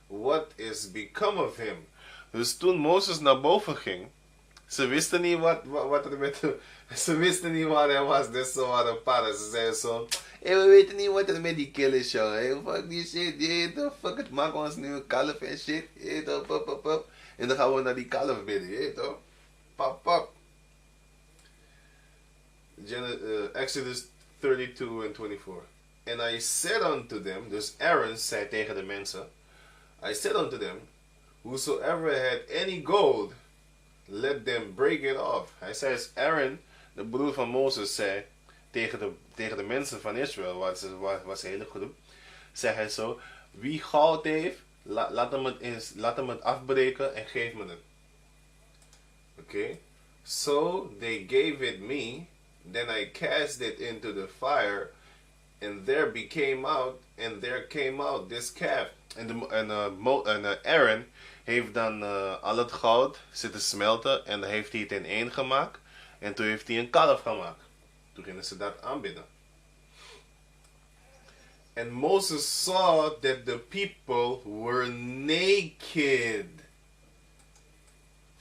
what is become of him. Dus toen Mozes naar boven ging, ze wisten niet wat er met hem, ze wisten niet waar hij was, dus ze waren para. Ze zeiden zo, hey, we weten niet wat er met die kill is, joh. Hey, fuck die shit, yeah, fuck het, maak ons nu een kalf en shit, yeah, pop. En dan gaan we naar die kalf bidden, yeah, toch? Pap. Exodus 32 and 24. And I said unto them, dus Aaron zei tegen de mensen, I said unto them, whosoever had any gold, let them break it off. Hij zei, Aaron, de broer van Mozes, zei tegen de mensen van Israël, was een hele groep, zei hij zo, wie goud heeft, laat hem het afbreken en geef me het. Oké. So they gave it me, then I cast it into the fire, and there came out this calf. En Aaron heeft dan al het goud zitten smelten en dan heeft hij het in één gemaakt. En toen heeft hij een kalf gemaakt. Toen gingen ze dat aanbidden. And Moses saw that the people were naked,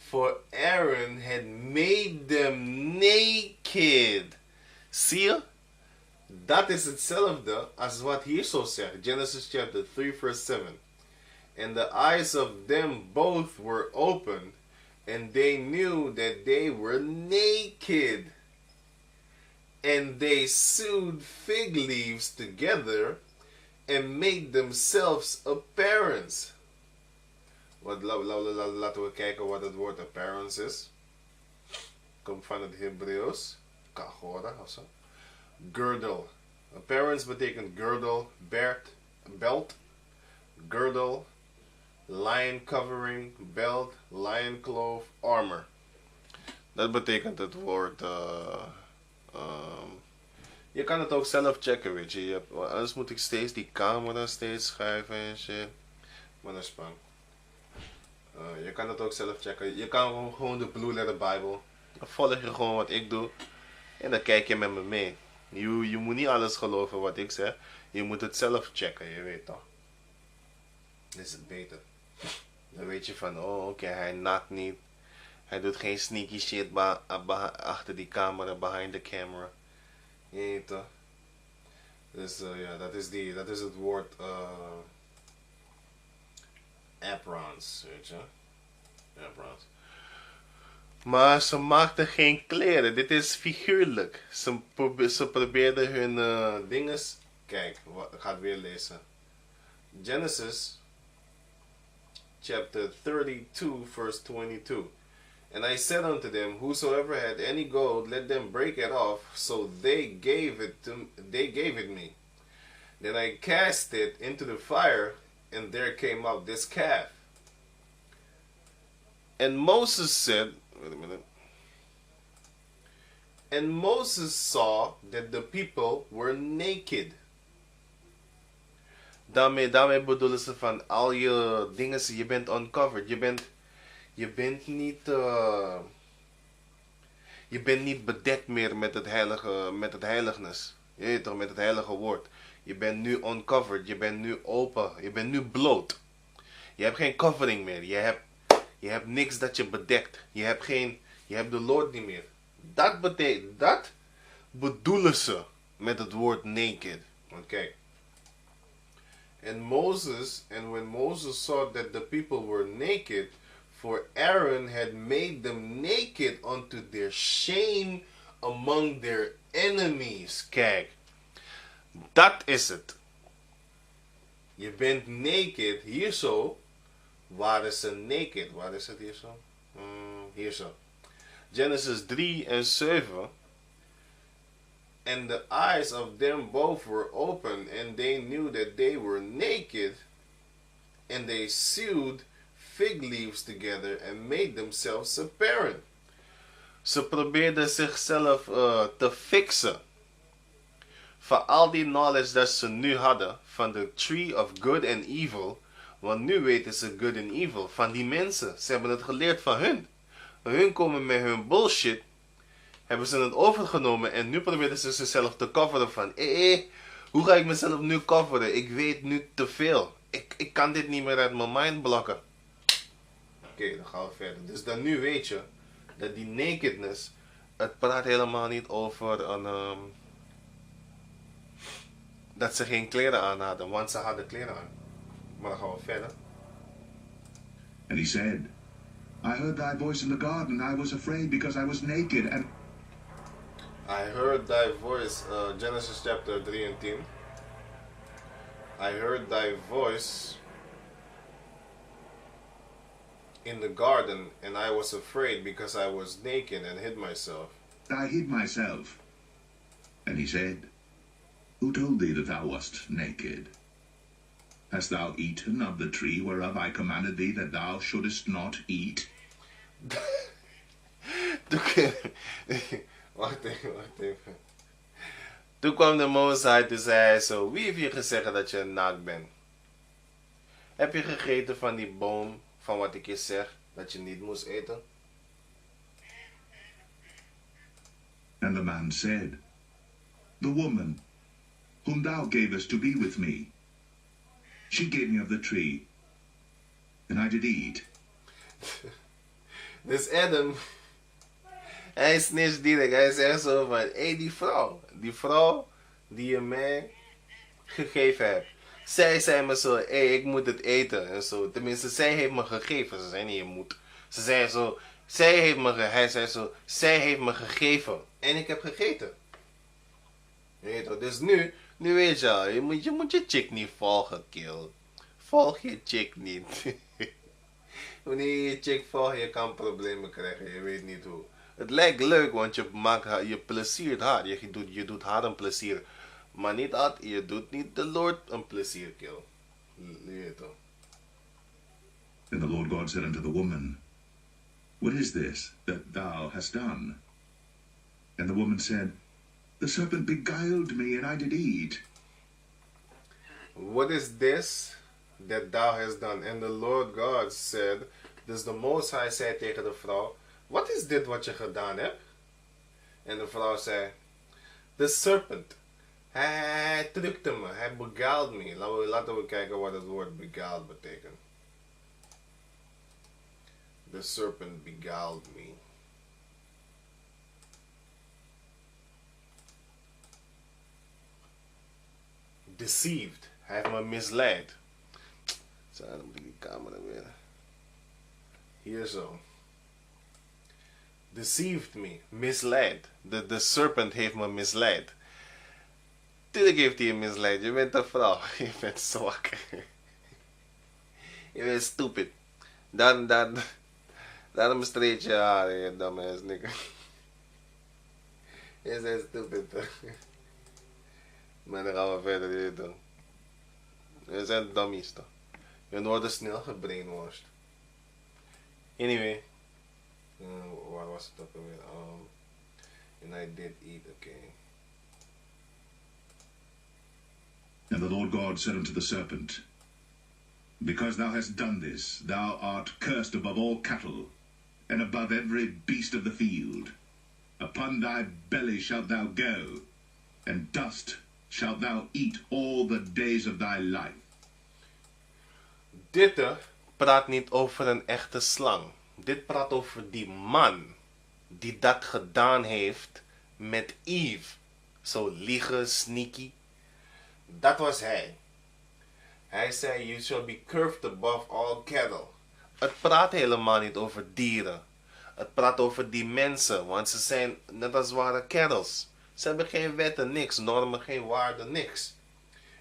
for Aaron had made them naked. Zie je? Dat is hetzelfde als wat hier zo zegt. Genesis chapter 3 verse 7. And the eyes of them both were open, and they knew that they were naked. And they sewed fig leaves together and made themselves apparence. Laten we kijken wat het woord apparence is. Komt van het Hebreeuws. Kagora of zo. Girdle. Apparence betekent girdle, belt, girdle, lion covering, belt, lion cloth, armor. Dat betekent het woord. Je kan het ook zelf checken, weet je. Anders moet ik steeds die camera schuiven en shit. Maar dat is spannend. Je kan het ook zelf checken. Je kan gewoon de Blue Letter Bible. Dan volg je gewoon wat ik doe. En dan kijk je met me mee. Je moet niet alles geloven wat ik zeg. Je moet het zelf checken, je weet toch. Dat is het beter. Dan weet je van, oh oké, hij nakt niet. Hij doet geen sneaky shit achter die camera, behind the camera. Je weet toch. Dus ja, dat is het woord aprons, weet je. Aprons. Maar ze maakten geen kleren. Dit is figuurlijk. Ze probeerden hun dinges. Kijk, ik ga het weer lezen. Genesis chapter 32 verse 22. And I said unto them, whosoever had any gold, let them break it off. So they gave it me. Then I cast it into the fire, and there came out this calf. And Moses said, wait a minute. And Moses saw that the people were naked. Daarmee bedoelen ze van al je dingen, je bent uncovered. Je bent niet bedekt meer met het heilignis. Je weet toch, met het heilige woord. Je bent nu uncovered, je bent nu open, je bent nu bloot. Je hebt geen covering meer. Je hebt niks dat je bedekt. Je hebt de Lord niet meer. Dat bedoelen ze met het woord naked. Oké. And when Moses saw that the people were naked, for Aaron had made them naked unto their shame among their enemies. Kijk, dat is het. Je bent naked. Hier zo waren ze naked. Waar is het hier zo? Hier zo. Genesis 3 en 7. And the eyes of them both were open, and they knew that they were naked, and they sewed fig leaves together and made themselves apparent. Ze probeerden zichzelf te fixen. Van al die knowledge dat ze nu hadden, van de tree of good and evil, want nu weten ze good and evil, van die mensen. Ze hebben het geleerd van hun. Hun komen met hun bullshit, hebben ze het overgenomen en nu proberen ze zichzelf te coveren van, hoe ga ik mezelf nu coveren? Ik weet nu te veel. ik kan dit niet meer uit mijn mind blokken. Oké, dan gaan we verder. Dus dan nu weet je dat die nakedness, het praat helemaal niet over een, dat ze geen kleren aan hadden, want ze hadden kleren aan. Maar dan gaan we verder. And he said, I heard thy voice in the garden, I was afraid because I was naked, and I heard thy voice, Genesis chapter 3 and 10. I heard thy voice in the garden, and I was afraid because I was naked and hid myself. I hid myself. And he said, Who told thee that thou wast naked? Hast thou eaten of the tree whereof I commanded thee that thou shouldest not eat? Wacht even. Toen kwam de Mozes, toen zei hij zo, wie heeft je gezegd dat je naakt bent? Heb je gegeten van die boom, van wat ik je zeg, dat je niet moest eten? And the man said, The woman, whom thou gavest to be with me, she gave me of the tree, and I did eat. Dus Adam, hij snitcht direct. Hij zegt zo van, die vrouw die je mij gegeven hebt. Zij zei me zo, ik moet het eten en zo. Tenminste, zij heeft me gegeven. Ze zei niet, je moet. Ze zei zo, hij zei zo, zij heeft me gegeven. En ik heb gegeten. Weet je, dus nu weet je al, je moet je chick niet volgen, kill. Volg je chick niet. Wanneer je je chick volgt, je kan problemen krijgen. Je weet niet hoe. Het lijkt leuk, want je pleziert haar. Je doet haar een plezier. Maar niet altijd, je doet niet de Lord een plezier, kill. Weet je. Then the Lord God said unto the woman, What is this that thou hast done? And the woman said, The serpent beguiled me, and I did eat. What is this that thou hast done? And the Lord God said, dus de Most High zei tegen de vrouw, wat is dit wat je gedaan hebt? En de vrouw zei, the serpent. Hij drukte me, hij beguiled me. Laten we kijken wat het woord beguiled betekent. The serpent beguiled me. Deceived. Hij heeft me misleid. Zo, dan moet ik die camera weer. Hier zo. Deceived me. Misleid. De serpent heeft me misleid. Tuurlijk heeft hij je misleid. Je bent een vrouw. Je bent zwak. Je bent stupid. Daarom streed je haar, je domme ass nigga. Je bent stupid. Maar dan gaan we verder hier doen. We zijn dummies toch. We worden snel gebrainwashed. Anyway. Waar was het ook alweer? And I did eat, okay. And the Lord God said unto the serpent, Because thou hast done this, thou art cursed above all cattle, and above every beast of the field. Upon thy belly shalt thou go, and dust shalt thou eat all the days of thy life. Dit praat niet over een echte slang. Dit praat over die man die dat gedaan heeft met Eve. Zo liegen, sneaky. Dat was hij. Hij zei, you shall be curved above all cattle. Het praat helemaal niet over dieren. Het praat over die mensen, want ze zijn net als ware kettels. Ze hebben geen wetten, niks, normen, geen waarden, niks.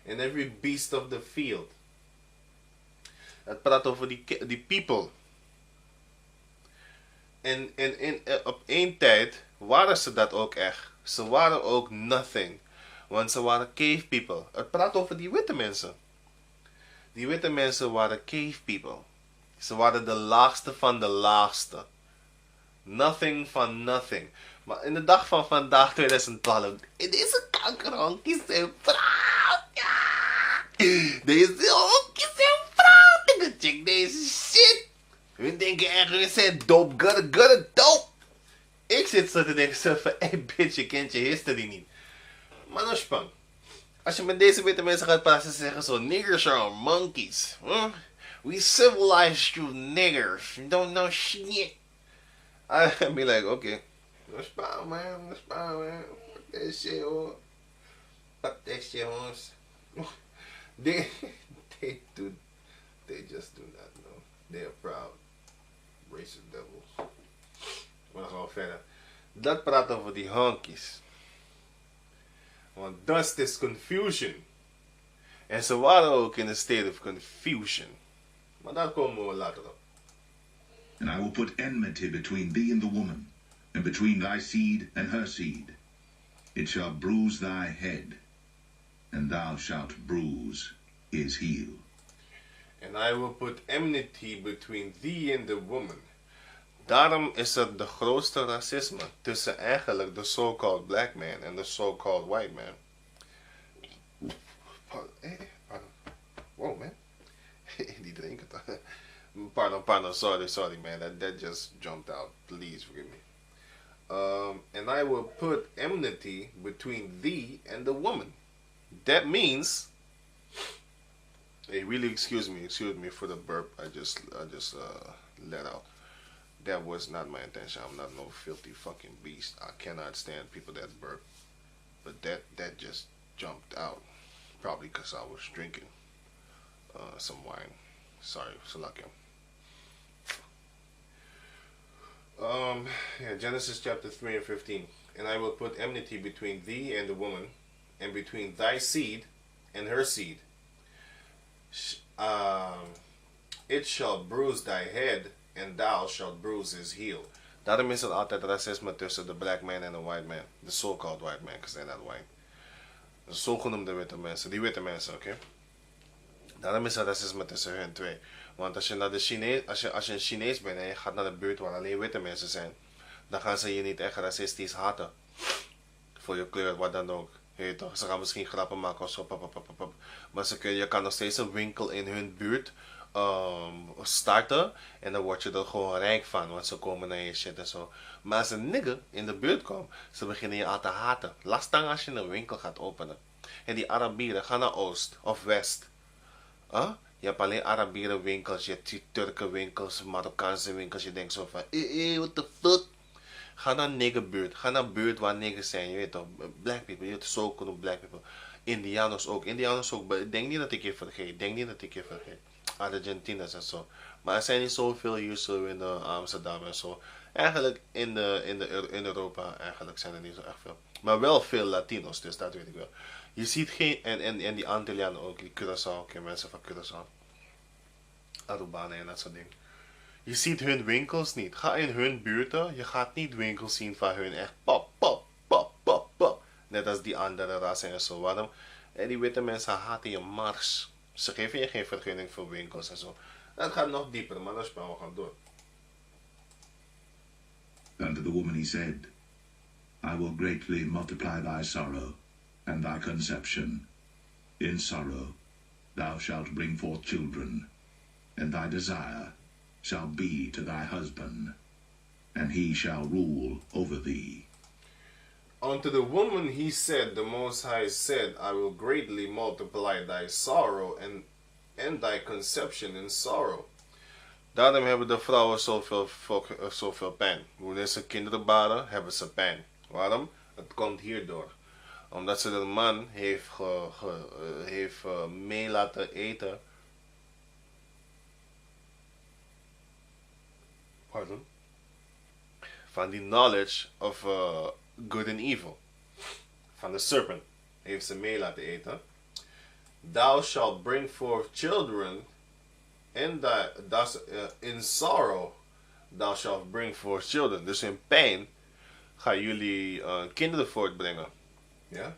And every beast of the field. Het praat over die people. En op één tijd waren ze dat ook echt. Ze waren ook nothing. Want ze waren cave people. Het praat over die witte mensen. Die witte mensen waren cave people. Ze waren de laagste van de laagste. Nothing van nothing. Maar in de dag van vandaag, 2012, deze kankerhonkies zijn vrouw. Ja. Deze honkies zijn vrouw. Check deze shit. We denken echt, we zijn dope, good, dope. Ik zit zo te denken, zo van, hey bitch, je kent je history niet. Maar no spang. Als je met deze witte mensen gaat praten, ze zeggen zo, niggers are monkeys. Huh? We civilized you niggers. You don't know shit. I'd be like, okay. Let's bow, man. Let's bow, man. Fuck that shit, hoor. Fuck that shit, hoors. They, they do, they just do not know. They are proud. Racist devils. Maar dan gaan we verder. Dat praat over die honkies. Want dust is confusion. En ze waren ook in a state of confusion. Maar daar komen we later op. And I will put enmity between thee and the woman, and between thy seed and her seed. It shall bruise thy head, and thou shalt bruise his heel. And I will put enmity between thee and the woman. Daarom is er de grootste racisme tussen eigenlijk de so-called black man en de so-called white man. Pardon. Wow, man. Die drinken toch. Pardon, sorry, man. That just jumped out. Please forgive me. And I will put enmity between thee and the woman. That means, hey, really excuse me for the burp I just let out. That was not my intention. I'm not no filthy fucking beast. I cannot stand people that burp. But that just jumped out. Probably because I was drinking some wine. Sorry, Salakia. Genesis chapter 3 and 15. And I will put enmity between thee and the woman, and between thy seed and her seed. It shall bruise thy head, and thou shalt bruise his heel. Daarom is er altijd racisme tussen de black man en de white man. De so-called white man, because they're not white. De zogenoemde witte mensen. Die witte mensen, oké? Daarom is er racisme tussen hun twee. Want als je, naar de Chinees, als je een Chinees bent en je gaat naar de buurt waar alleen witte mensen zijn, dan gaan ze je niet echt racistisch haten. Voor je kleur, wat dan ook. Weet toch? Ze gaan misschien grappen maken of zo. Maar je kan nog steeds een winkel in hun buurt starten. En dan word je er gewoon rijk van. Want ze komen naar je shit en zo. Maar als een nigger in de buurt komt, ze beginnen je al te haten. Lastig als je een winkel gaat openen. En die Arabieren gaan naar Oost of West. Je hebt alleen Arabieren winkels, je hebt Turken winkels, Marokkaanse winkels. Je denkt zo van, what the fuck? Ga naar niggerbuurt. Ga naar buurt waar niggers zijn. Je weet toch, black people. Je weet zo kunnen black people. Indianos ook. Denk niet dat ik je vergeet. Argentiniërs en zo. Maar er zijn niet zoveel hier zo in Amsterdam en zo. Eigenlijk in Europa eigenlijk zijn er niet zo echt veel. Maar wel veel Latino's, dus dat weet ik wel. Je ziet geen, en die Antillianen ook, die Curaçao, mensen van Curaçao. Arubanen en dat soort dingen. Je ziet hun winkels niet. Ga in hun buurten. Je gaat niet winkels zien van hun echt pop, pop, pop, pop, pop. Net als die andere rassen en zo. Waarom? En die witte mensen haten je mars. Ze geven je geen vergunning voor winkels en zo. Dat gaat nog dieper, maar dat spel we gaan door. Unto the woman he said, I will greatly multiply thy sorrow and thy conception. In sorrow thou shalt bring forth children, and thy desire shall be to thy husband, and he shall rule over thee. Unto the woman he said, the Most High said, I will greatly multiply thy sorrow and thy conception in sorrow. Daarom hebben de vrouwen zoveel pijn. Wanneer ze kinderen baren, hebben ze pijn. Waarom? Het komt hierdoor. Omdat ze de man heeft mee laten eten. Pardon? Van die knowledge of good and evil. Van de serpent heeft ze mee laten eten. Thou shalt bring forth children, and in sorrow thou shalt bring forth children. Dus in pijn gaan jullie kinderen voortbrengen. Ja?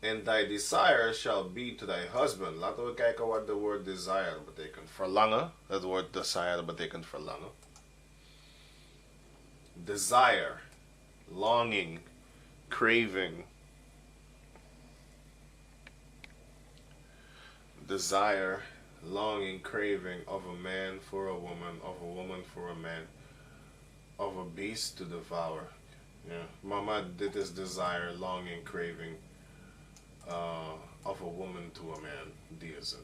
And thy desire shall be to thy husband. Laten we kijken wat het woord desire betekent. Verlangen. Het woord desire betekent verlangen. Desire, longing, craving. Desire, longing, craving of a man for a woman, of a woman for a man, of a beast to devour. Yeah. Mama, dit is desire, longing, craving. of a woman to a man deism.